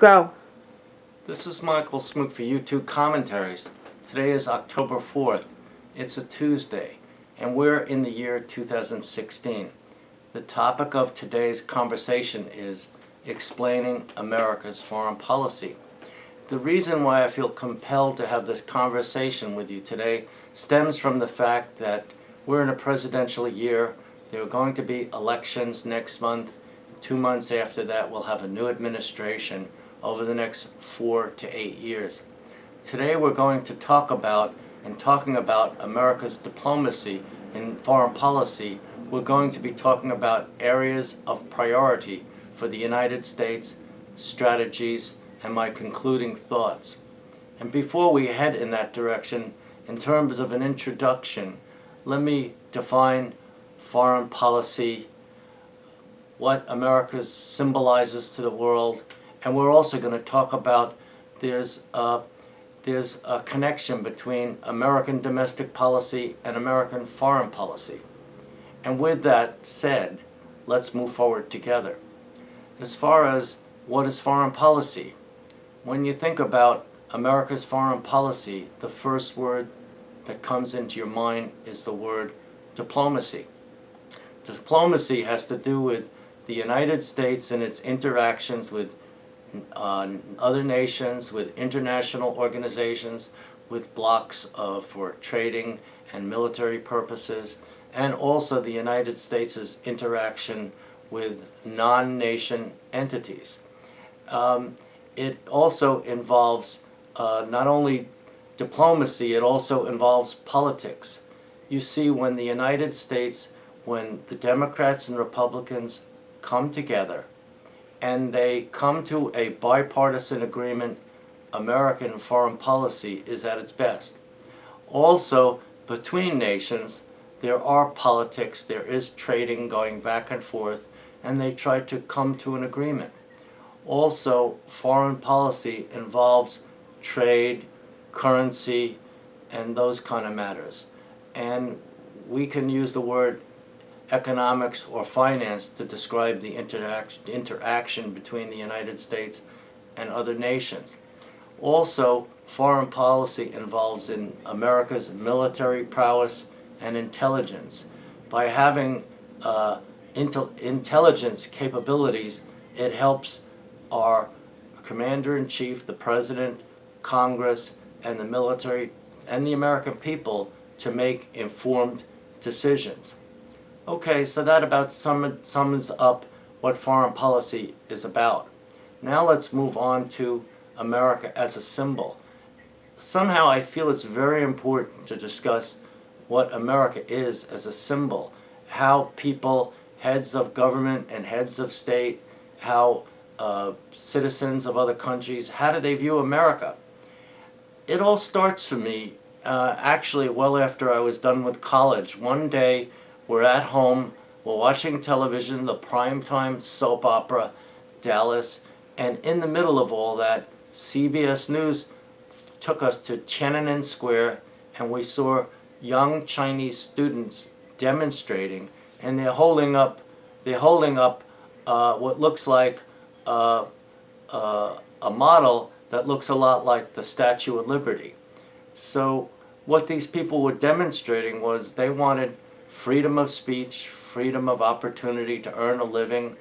Go. This is Michael Smook for YouTube Commentaries. Today is October 4th. It's a Tuesday, and we're in the year 2016. The topic of today's conversation is explaining America's foreign policy. The reason why I feel compelled to have this conversation with you today stems from the fact that we're in a presidential year. There are going to be elections next month. 2 months after that, we'll have a new administration over the next 4 to 8 years. Today we're going to talking about America's diplomacy in foreign policy. We're going to be talking about areas of priority for the United States, strategies, and my concluding thoughts. And before we head in that direction, in terms of an introduction, let me define foreign policy, what America symbolizes to the world, and we're also going to talk about there's a connection between American domestic policy and American foreign policy. And with that said, let's move forward together. As far as what is foreign policy, when you think about America's foreign policy, the first word that comes into your mind is the word diplomacy. Diplomacy has to do with the United States and its interactions with other nations, with international organizations, with blocs for trading and military purposes, and also the United States' interaction with non-nation entities. It also involves not only diplomacy, it also involves politics. You see, when the United States, when the Democrats and Republicans come together and they come to a bipartisan agreement, American foreign policy is at its best. Also, between nations, there are politics, there is trading going back and forth, and they try to come to an agreement. Also, foreign policy involves trade, currency, and those kind of matters. And we can use the word economics or finance to describe the interaction between the United States and other nations. Also, foreign policy involves in America's military prowess and intelligence. By having intelligence capabilities, it helps our commander-in-chief, the president, Congress, and the military, and the American people to make informed decisions. Okay, so that about sums up what foreign policy is about. Now let's move on to America as a symbol. Somehow I feel it's very important to discuss what America is as a symbol, how people, heads of government and heads of state, how citizens of other countries, how do they view America? It all starts for me actually well after I was done with college. One day we're at home, we're watching television, the primetime soap opera, Dallas, and in the middle of all that, CBS News took us to Tiananmen Square, and we saw young Chinese students demonstrating, and they're holding up what looks like a model that looks a lot like the Statue of Liberty. So what these people were demonstrating was they wanted freedom of speech, freedom of opportunity to earn a living,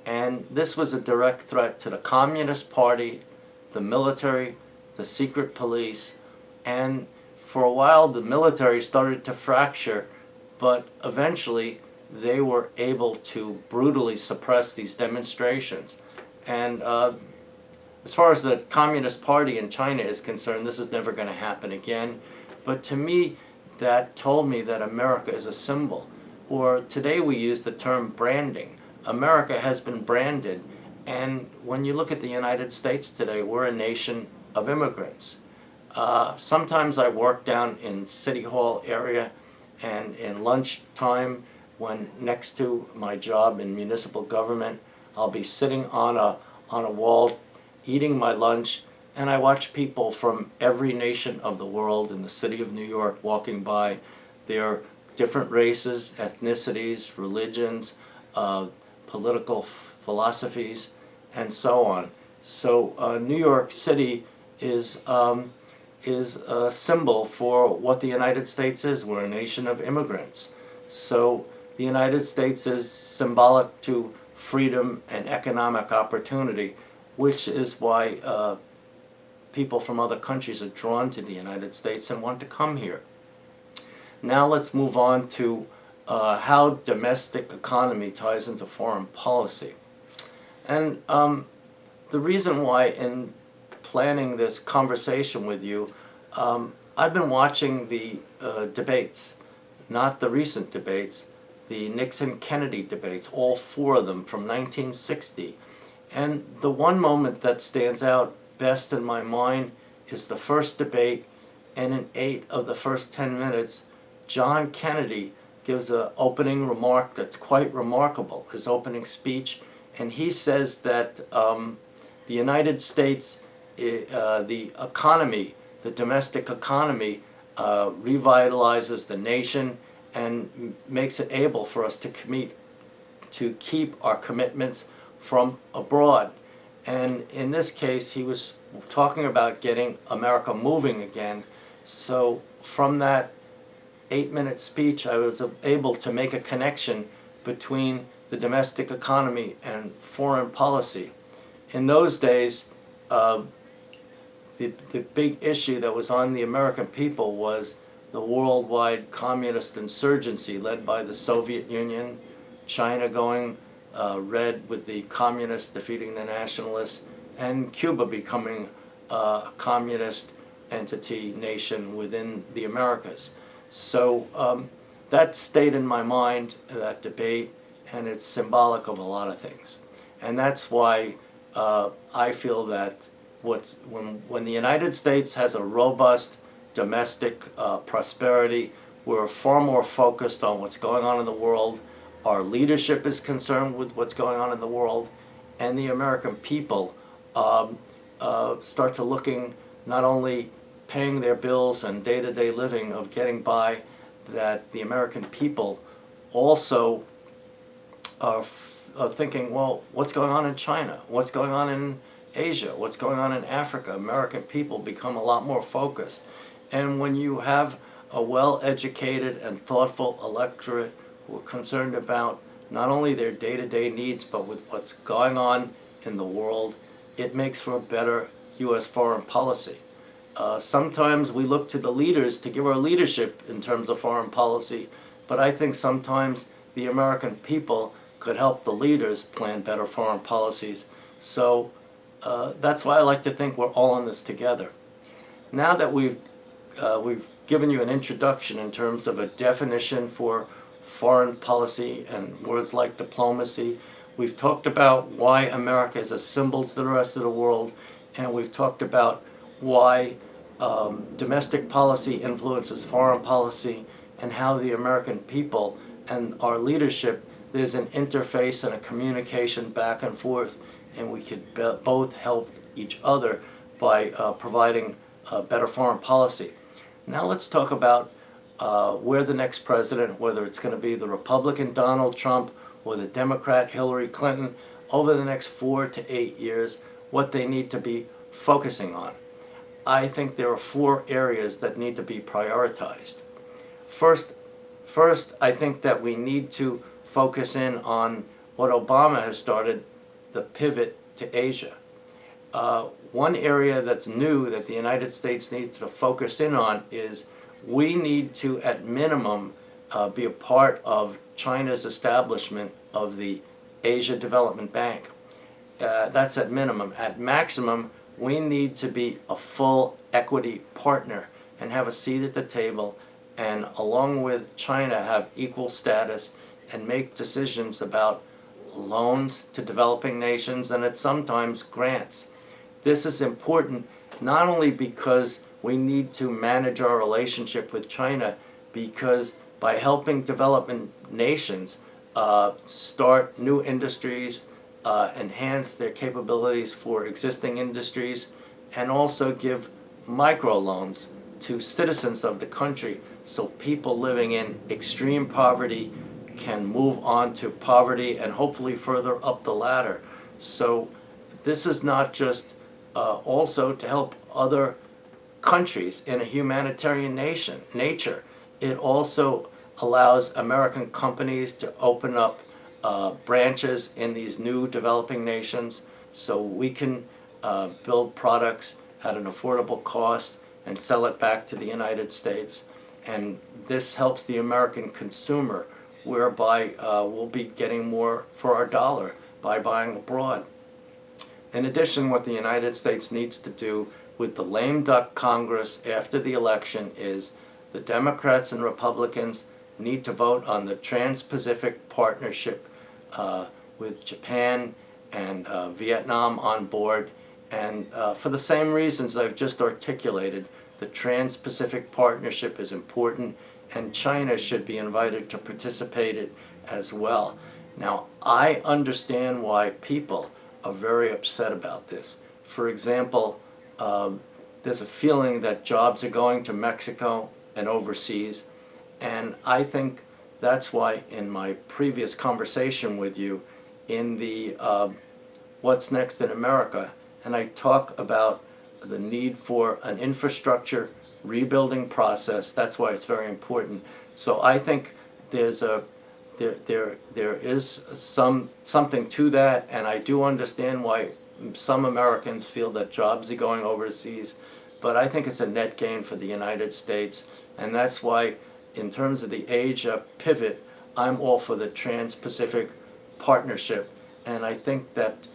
and this was a direct threat to the Communist Party, the military, the secret police, and for a while the military started to fracture, but eventually they were able to brutally suppress these demonstrations. And as far as the Communist Party in China is concerned, this is never going to happen again. But to me, that told me that America is a symbol. Or today we use the term branding. America has been branded, and when you look at the United States today, we're a nation of immigrants. Sometimes I work down in City Hall area, and in lunchtime, when next to my job in municipal government, I'll be sitting on a wall eating my lunch, and I watch people from every nation of the world in the city of New York walking by. They're different races, ethnicities, religions, political philosophies, and so on. So New York City is a symbol for what the United States is. We're a nation of immigrants. So the United States is symbolic to freedom and economic opportunity, which is why people from other countries are drawn to the United States and want to come here. Now let's move on to how domestic economy ties into foreign policy. And the reason why in planning this conversation with you, I've been watching the debates, not the recent debates, the Nixon-Kennedy debates, all four of them from 1960. And the one moment that stands out best in my mind is the first debate, and in 8 of the first 10 minutes, John Kennedy gives an opening remark that's quite remarkable, his opening speech, and he says that the United States, the economy, the domestic economy, revitalizes the nation and makes it able for us to keep our commitments from abroad. And in this case, he was talking about getting America moving again. So from that 8-minute speech, I was able to make a connection between the domestic economy and foreign policy. In those days, the big issue that was on the American people was the worldwide communist insurgency led by the Soviet Union, China going red with the communists defeating the nationalists, and Cuba becoming a communist entity nation within the Americas. So that stayed in my mind, that debate, and it's symbolic of a lot of things. And that's why I feel that when the United States has a robust domestic prosperity, we're far more focused on what's going on in the world. Our leadership is concerned with what's going on in the world, and the American people start to looking not only paying their bills and day-to-day living of getting by, that the American people also are thinking, well, what's going on in China? What's going on in Asia? What's going on in Africa? American people become a lot more focused. And when you have a well-educated and thoughtful electorate who are concerned about not only their day-to-day needs, but with what's going on in the world, it makes for a better U.S. foreign policy. Sometimes we look to the leaders to give our leadership in terms of foreign policy, but I think sometimes the American people could help the leaders plan better foreign policies. So that's why I like to think we're all in this together. Now that we've given you an introduction in terms of a definition for foreign policy and words like diplomacy, we've talked about why America is a symbol to the rest of the world, and we've talked about why domestic policy influences foreign policy, and how the American people and our leadership, there's an interface and a communication back and forth, and we could both help each other by providing better foreign policy. Now let's talk about where the next president, whether it's going to be the Republican Donald Trump or the Democrat Hillary Clinton, over the next 4 to 8 years, what they need to be focusing on. I think there are 4 areas that need to be prioritized. First, I think that we need to focus in on what Obama has started, the pivot to Asia. One area that's new that the United States needs to focus in on is we need to, at minimum, be a part of China's establishment of the Asia Development Bank. That's at minimum. At maximum, we need to be a full equity partner and have a seat at the table, and along with China have equal status and make decisions about loans to developing nations and at sometimes grants. This is important not only because we need to manage our relationship with China, because by helping developing nations start new industries, enhance their capabilities for existing industries, and also give microloans to citizens of the country so people living in extreme poverty can move on to poverty and hopefully further up the ladder. So this is not just also to help other countries in a humanitarian nature. It also allows American companies to open up branches in these new developing nations so we can build products at an affordable cost and sell it back to the United States. And this helps the American consumer, whereby we'll be getting more for our dollar by buying abroad. In addition, what the United States needs to do with the lame duck Congress after the election is the Democrats and Republicans need to vote on the Trans-Pacific Partnership with Japan and Vietnam on board. And for the same reasons I've just articulated, the Trans-Pacific Partnership is important, and China should be invited to participate in it as well. Now, I understand why people are very upset about this. For example, there's a feeling that jobs are going to Mexico and overseas, and I think that's why in my previous conversation with you in the What's Next in America, and I talk about the need for an infrastructure rebuilding process. That's why it's very important. So I think there's there is something to that, and I do understand why some Americans feel that jobs are going overseas, but I think it's a net gain for the United States, and that's why in terms of the Asia pivot, I'm all for the Trans-Pacific Partnership, and I think that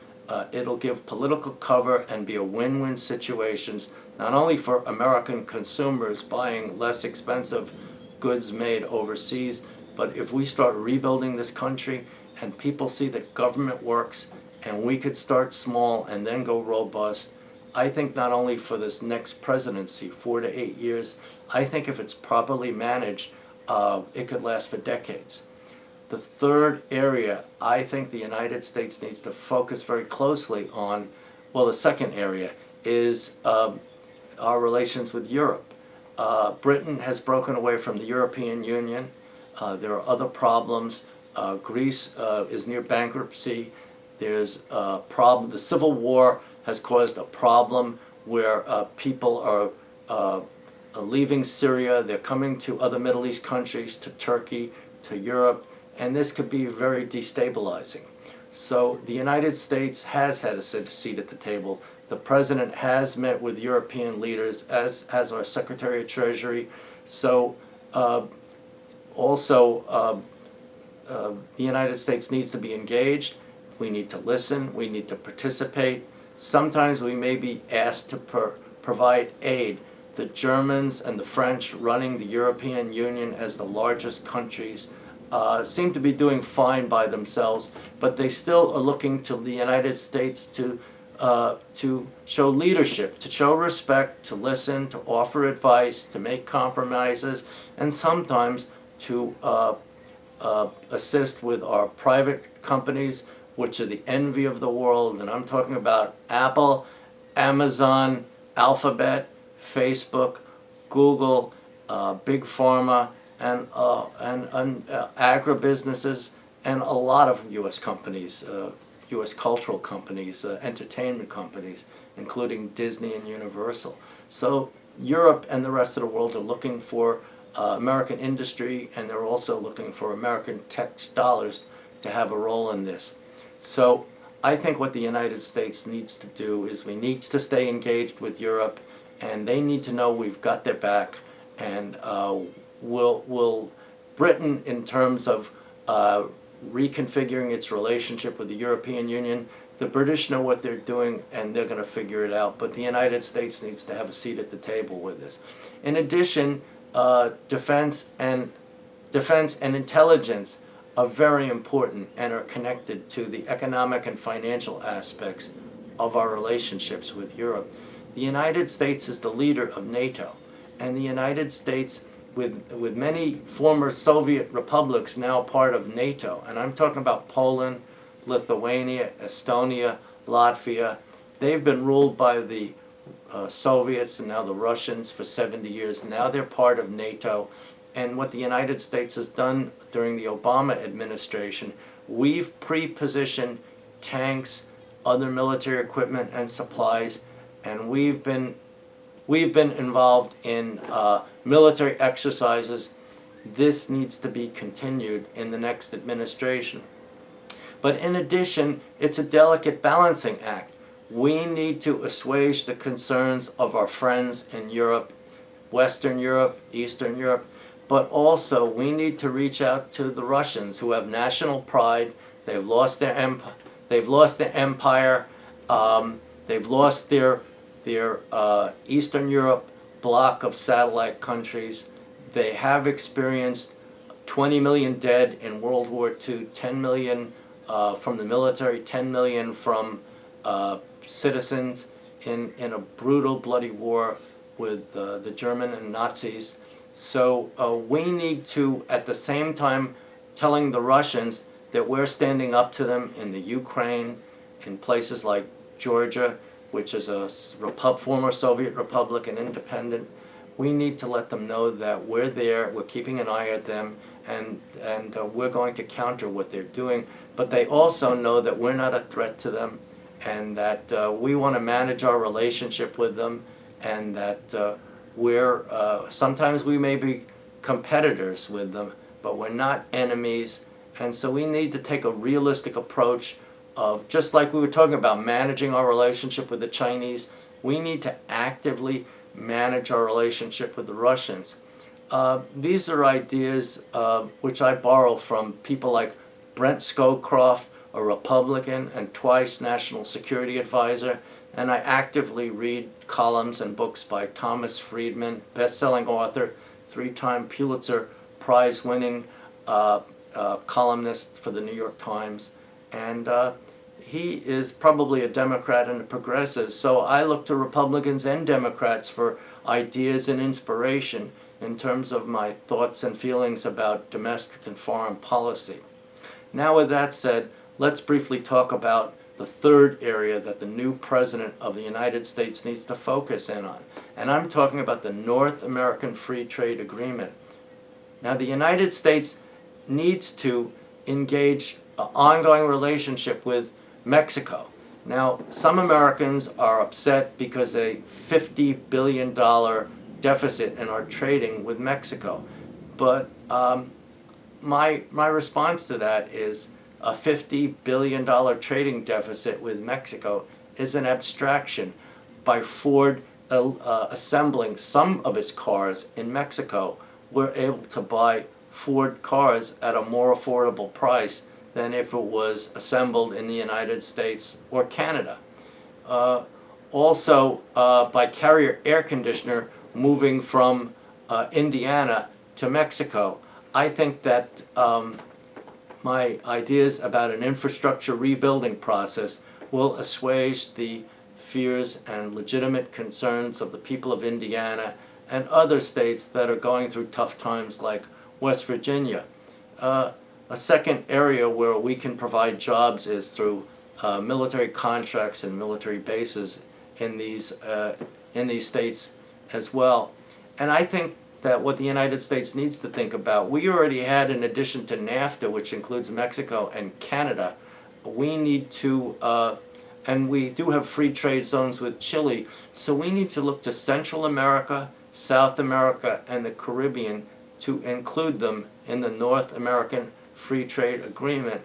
it'll give political cover and be a win-win situations, not only for American consumers buying less expensive goods made overseas, but if we start rebuilding this country and people see that government works and we could start small and then go robust, I think not only for this next presidency, 4 to 8 years, I think if it's properly managed, it could last for decades. The third area I think the United States needs to focus very closely on, well, the second area is our relations with Europe. Britain has broken away from the European Union. There are other problems. Greece is near bankruptcy. There's a problem. The Civil War has caused a problem where people are leaving Syria. They're coming to other Middle East countries, to Turkey, to Europe, and this could be very destabilizing. So the United States has had a seat at the table. The President has met with European leaders, as has our Secretary of Treasury. So also the United States needs to be engaged. We need to listen. We need to participate. Sometimes we may be asked to provide aid. The Germans and the French, running the European Union as the largest countries, seem to be doing fine by themselves, but they still are looking to the United States to show leadership, to show respect, to listen, to offer advice, to make compromises, and sometimes to assist with our private companies, which are the envy of the world. And I'm talking about Apple, Amazon, Alphabet, Facebook, Google, Big Pharma, and agribusinesses, and a lot of U.S. companies, U.S. cultural companies, entertainment companies, including Disney and Universal. So Europe and the rest of the world are looking for American industry, and they're also looking for American tax dollars to have a role in this. So I think what the United States needs to do is we need to stay engaged with Europe, and they need to know we've got their back, and will Britain, in terms of reconfiguring its relationship with the European Union, the British know what they're doing and they're going to figure it out, but the United States needs to have a seat at the table with this. In addition, defense and intelligence are very important and are connected to the economic and financial aspects of our relationships with Europe. The United States is the leader of NATO, and the United States, with many former Soviet republics now part of NATO, and I'm talking about Poland, Lithuania, Estonia, Latvia. They've been ruled by the Soviets and now the Russians for 70 years. Now they're part of NATO. And what the United States has done during the Obama administration, we've pre-positioned tanks, other military equipment and supplies, and we've been involved in military exercises. This needs to be continued in the next administration. But in addition, it's a delicate balancing act. We need to assuage the concerns of our friends in Europe, Western Europe, Eastern Europe, but also we need to reach out to the Russians who have national pride. They've lost their empire. They've lost their Eastern Europe bloc of satellite countries. They have experienced 20 million dead in World War II, 10 million from the military, 10 million from citizens in a brutal, bloody war with the German and Nazis. So we need to, at the same time, telling the Russians that we're standing up to them in the Ukraine, in places like Georgia, which is a former Soviet republic and independent. We need to let them know that we're there, we're keeping an eye at them, and we're going to counter what they're doing. But they also know that we're not a threat to them, and that we want to manage our relationship with them, and that sometimes we may be competitors with them, but we're not enemies. And so we need to take a realistic approach of, just like we were talking about managing our relationship with the Chinese, we need to actively manage our relationship with the Russians. These are ideas which I borrow from people like Brent Scowcroft, a Republican and twice National Security Advisor, and I actively read columns and books by Thomas Friedman, best-selling author, 3-time Pulitzer Prize-winning columnist for the New York Times, and he is probably a Democrat and a progressive, so I look to Republicans and Democrats for ideas and inspiration in terms of my thoughts and feelings about domestic and foreign policy. Now, with that said, let's briefly talk about the third area that the new President of the United States needs to focus in on, and I'm talking about the North American Free Trade Agreement. Now, the United States needs to engage an ongoing relationship with Mexico. Now, some Americans are upset because a $50 billion deficit in our trading with Mexico. But my response to that is a $50 billion trading deficit with Mexico is an abstraction. By Ford assembling some of its cars in Mexico, we're able to buy Ford cars at a more affordable price than if it was assembled in the United States or Canada. Also, by Carrier Air Conditioner moving from Indiana to Mexico, I think that my ideas about an infrastructure rebuilding process will assuage the fears and legitimate concerns of the people of Indiana and other states that are going through tough times like West Virginia. A second area where we can provide jobs is through military contracts and military bases in these states as well. And I think that what the United States needs to think about, we already had, in addition to NAFTA, which includes Mexico and Canada, we need to, and we do have free trade zones with Chile, so we need to look to Central America, South America, and the Caribbean to include them in the North American Free Trade Agreement.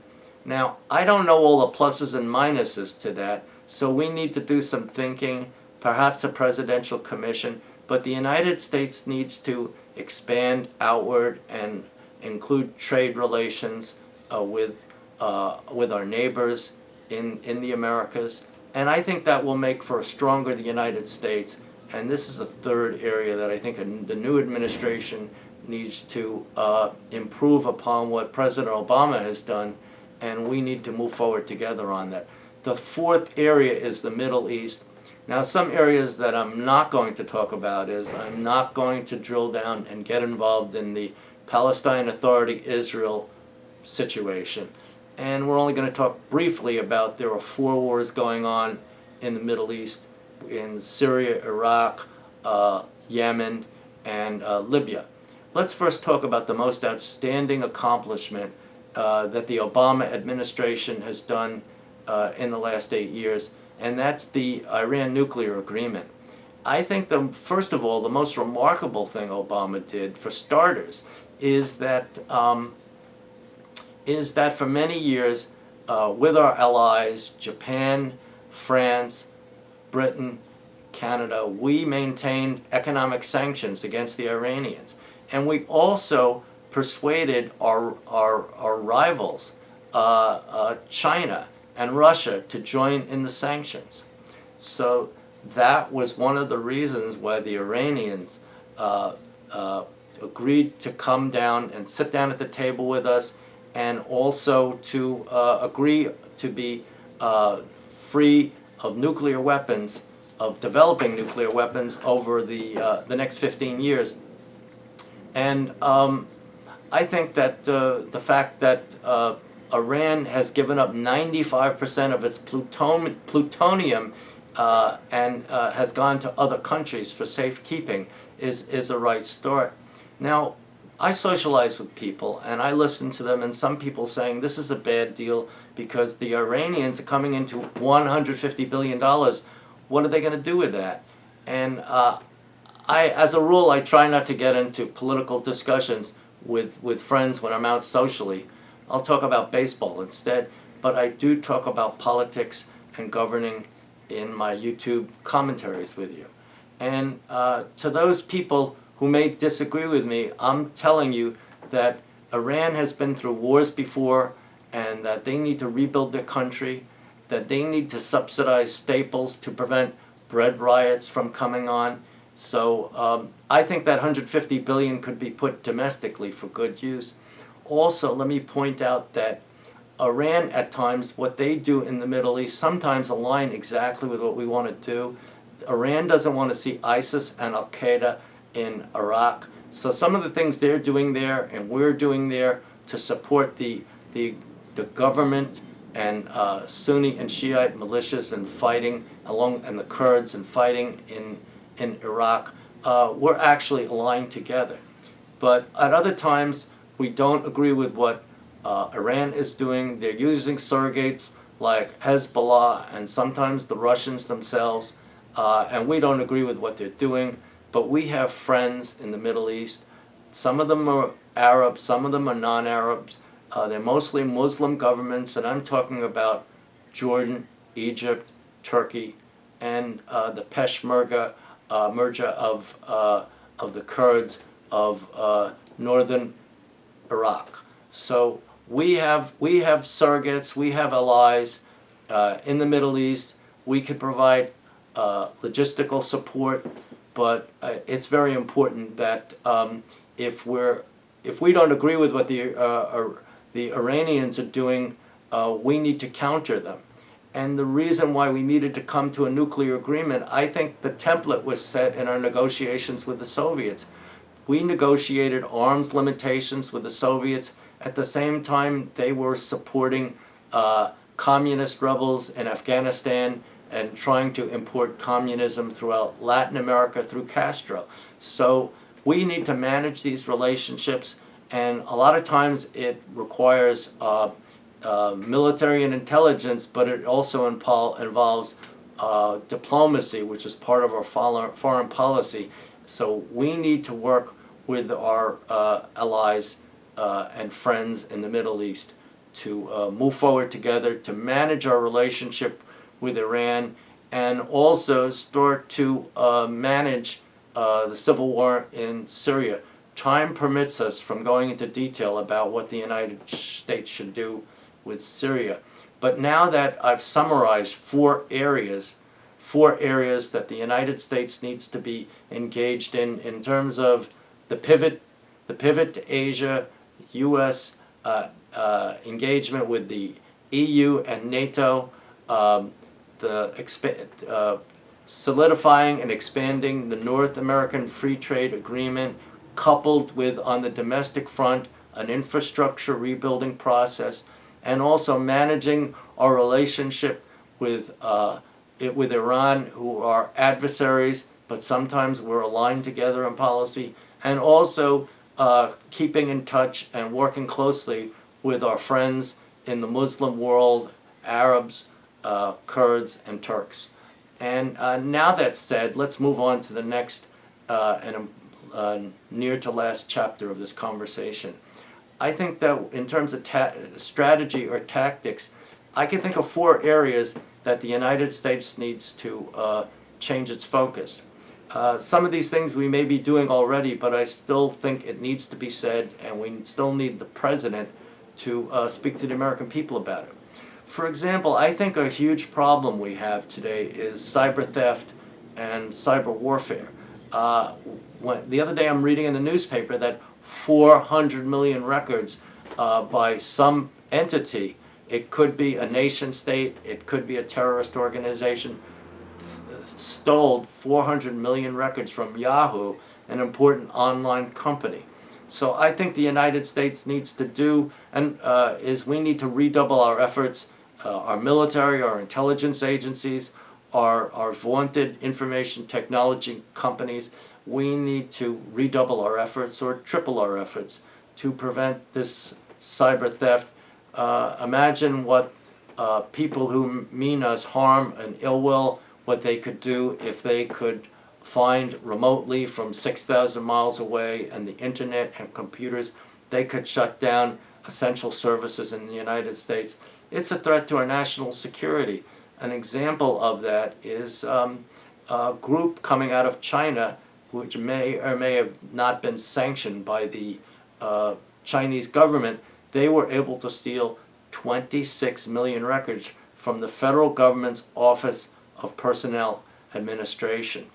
Now, I don't know all the pluses and minuses to that, so we need to do some thinking, perhaps a presidential commission, but the United States needs to expand outward and include trade relations with our neighbors in the Americas, and I think that will make for a stronger United States. And this is a third area that I think the new administration needs to improve upon what President Obama has done, and we need to move forward together on that. The fourth area is the Middle East. Now, some areas that I'm not going to talk about is I'm not going to drill down and get involved in the Palestine Authority-Israel situation. And we're only going to talk briefly about there are 4 wars going on in the Middle East, in Syria, Iraq, Yemen, and Libya. Let's first talk about the most outstanding accomplishment that the Obama administration has done in the last 8 years, and that's the Iran nuclear agreement. I think first of all, the most remarkable thing Obama did, for starters, is that for many years, with our allies, Japan, France, Britain, Canada, we maintained economic sanctions against the Iranians. And we also persuaded our rivals, China and Russia, to join in the sanctions. So that was one of the reasons why the Iranians agreed to come down and sit down at the table with us, and also to agree to be free of nuclear weapons, of developing nuclear weapons over the next 15 years. And I think that the fact that Iran has given up 95% of its plutonium and has gone to other countries for safekeeping is a right start. Now, I socialize with people and I listen to them, and some people saying this is a bad deal because the Iranians are coming into $150 billion. What are they going to do with that? And as a rule, I try not to get into political discussions with friends when I'm out socially. I'll talk about baseball instead, but I do talk about politics and governing in my YouTube commentaries with you. And to those people who may disagree with me, I'm telling you that Iran has been through wars before, and that they need to rebuild their country, that they need to subsidize staples to prevent bread riots from coming on. So I think that $150 billion could be put domestically for good use. Also, let me point out that Iran, at times, what they do in the Middle East sometimes align exactly with what we want to do. Iran doesn't want to see ISIS and Al-Qaeda in Iraq. So some of the things they're doing there and we're doing there to support the government and Sunni and Shiite militias and fighting and the Kurds and fighting in Iraq, we're actually aligned together. But at other times, we don't agree with what Iran is doing. They're using surrogates like Hezbollah and sometimes the Russians themselves, and we don't agree with what they're doing. But we have friends in the Middle East. Some of them are Arabs, some of them are non-Arabs. They're mostly Muslim governments, and I'm talking about Jordan, Egypt, Turkey, and the Peshmerga of the Kurds of northern Iraq. So we have surrogates, we have allies in the Middle East. We could provide logistical support, but it's very important that if we don't agree with what the Iranians are doing, we need to counter them. And the reason why we needed to come to a nuclear agreement, I think the template was set in our negotiations with the Soviets. We negotiated arms limitations with the Soviets. At the same time, they were supporting communist rebels in Afghanistan and trying to import communism throughout Latin America through Castro. So we need to manage these relationships, and a lot of times it requires military and intelligence, but it also involves diplomacy, which is part of our foreign policy. So we need to work with our allies and friends in the Middle East to move forward together, to manage our relationship with Iran, and also start to manage the civil war in Syria. Time permits us from going into detail about what the United States should do with Syria. But now that I've summarized four areas that the United States needs to be engaged in terms of the pivot to Asia, U.S. Engagement with the EU and NATO, solidifying and expanding the North American Free Trade Agreement, coupled with, on the domestic front, an infrastructure rebuilding process, and also managing our relationship with Iran, who are adversaries, but sometimes we're aligned together in policy, and also keeping in touch and working closely with our friends in the Muslim world, Arabs, Kurds, and Turks. And now that's said, let's move on to the next and near to last chapter of this conversation. I think that in terms of strategy or tactics, I can think of 4 areas that the United States needs to change its focus. Some of these things we may be doing already, but I still think it needs to be said, and we still need the president to speak to the American people about it. For example, I think a huge problem we have today is cyber theft and cyber warfare. The other day I'm reading in the newspaper that 400 million records by some entity, it could be a nation state, it could be a terrorist organization, stole 400 million records from Yahoo, an important online company. So I think the United States needs to do, is we need to redouble our efforts, our military, our intelligence agencies, our vaunted information technology companies. We need to redouble our efforts or triple our efforts to prevent this cyber theft. Imagine what people who mean us harm and ill will, what they could do if they could find remotely from 6,000 miles away and the internet and computers, they could shut down essential services in the United States. It's a threat to our national security. An example of that is a group coming out of China, which may or may have not been sanctioned by the Chinese government. They were able to steal 26 million records from the federal government's Office of Personnel Administration.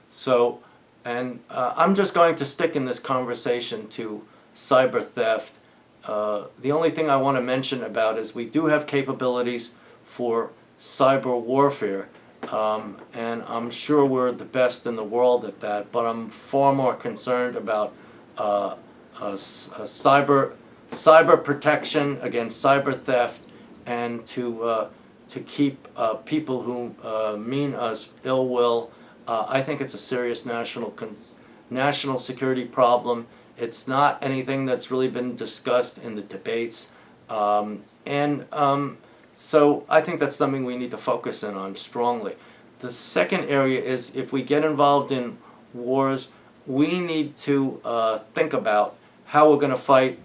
So, and I'm just going to stick in this conversation to cyber theft. The only thing I want to mention about is we do have capabilities for cyber warfare, and I'm sure we're the best in the world at that, but I'm far more concerned about cyber protection against cyber theft, and to keep people who mean us ill will. I think it's a serious national security problem. It's not anything that's really been discussed in the debates, so I think that's something we need to focus in on strongly. The second area is, if we get involved in wars, we need to think about how we're going to fight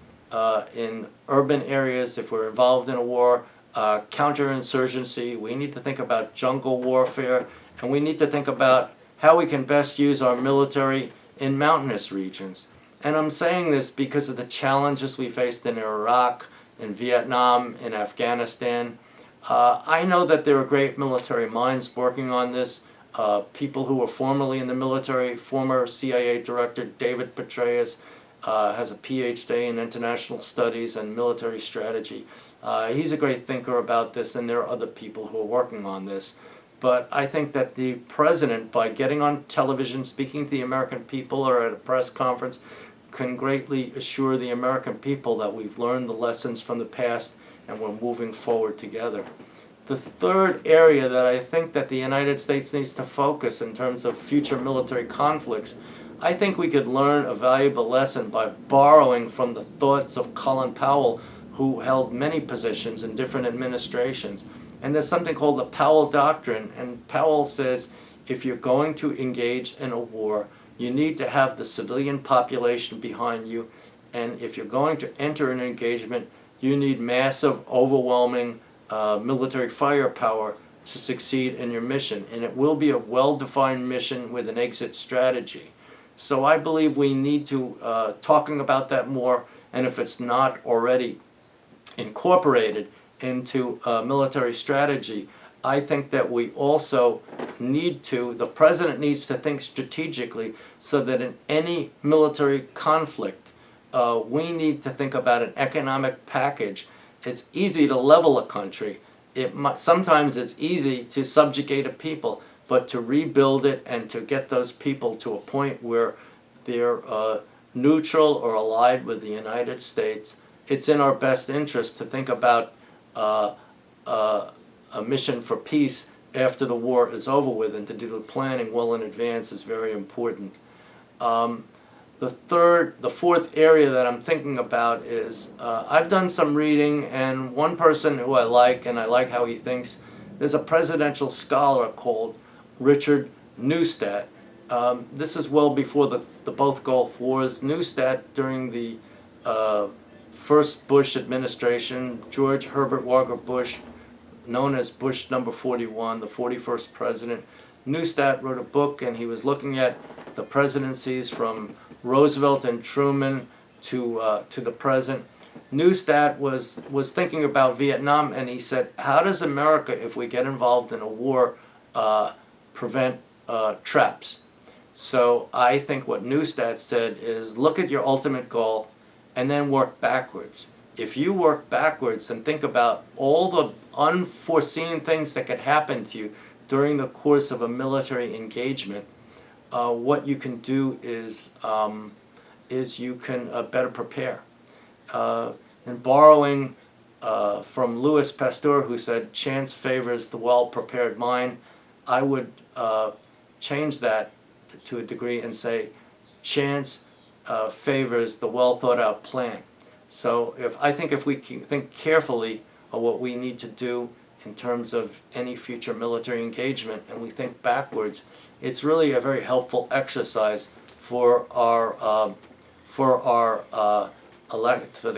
in urban areas. If we're involved in a war, counterinsurgency, we need to think about jungle warfare, and we need to think about how we can best use our military in mountainous regions. And I'm saying this because of the challenges we faced in Iraq, in Vietnam, in Afghanistan. I know that there are great military minds working on this. People who were formerly in the military, former CIA Director David Petraeus has a PhD in international studies and military strategy. He's a great thinker about this, and there are other people who are working on this. But I think that the president, by getting on television, speaking to the American people or at a press conference, can greatly assure the American people that we've learned the lessons from the past and we're moving forward together. The third area that I think that the United States needs to focus in terms of future military conflicts, I think we could learn a valuable lesson by borrowing from the thoughts of Colin Powell, who held many positions in different administrations. And there's something called the Powell Doctrine, and Powell says if you're going to engage in a war, you need to have the civilian population behind you, and if you're going to enter an engagement, you need massive, overwhelming military firepower to succeed in your mission, and it will be a well-defined mission with an exit strategy. So I believe we need to talking about that more, and if it's not already incorporated into military strategy, I think that we also need to, the president needs to think strategically so that in any military conflict, we need to think about an economic package. It's easy to level a country. Sometimes it's easy to subjugate a people, but to rebuild it and to get those people to a point where they're neutral or allied with the United States, it's in our best interest to think about a mission for peace after the war is over with, and to do the planning well in advance is very important. The fourth area that I'm thinking about is I've done some reading, and one person who I like, and I like how he thinks, There's a presidential scholar called Richard Neustadt. This is well before the both Gulf Wars. Neustadt, during the first Bush administration, George Herbert Walker Bush, known as Bush number 41, the 41st president, Neustadt wrote a book, and he was looking at the presidencies from Roosevelt and Truman to the present. Neustadt was thinking about Vietnam, and he said, how does America, if we get involved in a war, prevent traps? So I think what Neustadt said is, look at your ultimate goal and then work backwards. If you work backwards and think about all the unforeseen things that could happen to you during the course of a military engagement, what you can do is you can better prepare. And borrowing from Louis Pasteur, who said, chance favors the well-prepared mind, I would change that to a degree and say, chance favors the well-thought-out plan. So I think if we can think carefully of what we need to do in terms of any future military engagement, and we think backwards, it's really a very helpful exercise for the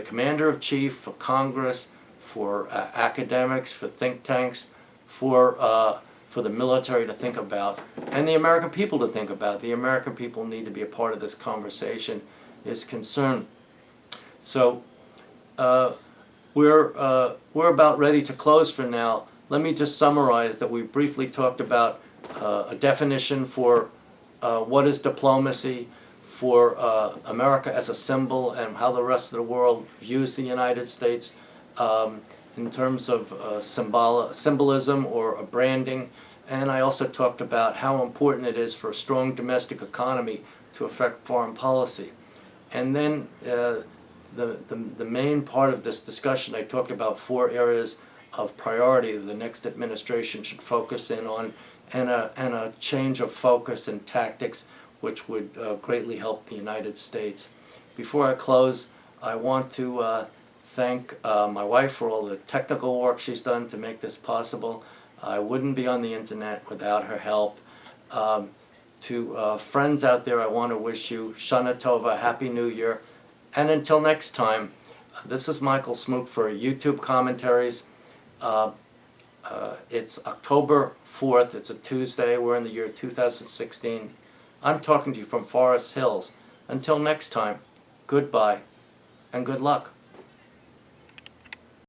commander-in-chief, for Congress, for academics, for think tanks, for the military to think about, and the American people to think about. The American people need to be a part of this conversation, is concerned. So we're about ready to close for now. Let me just summarize that we briefly talked about a definition for what is diplomacy, for America as a symbol, and how the rest of the world views the United States in terms of symbolism or a branding. And I also talked about how important it is for a strong domestic economy to affect foreign policy. And then the main part of this discussion, I talked about 4 areas of priority the next administration should focus in on, and a change of focus and tactics which would greatly help the United States. Before I close, I want to thank my wife for all the technical work she's done to make this possible. I wouldn't be on the internet without her help. To friends out there, I want to wish you Shana Tova, Happy New Year. And until next time, this is Michael Smook for YouTube Commentaries. It's October 4th. It's a Tuesday. We're in the year 2016. I'm talking to you from Forest Hills. Until next time, goodbye and good luck.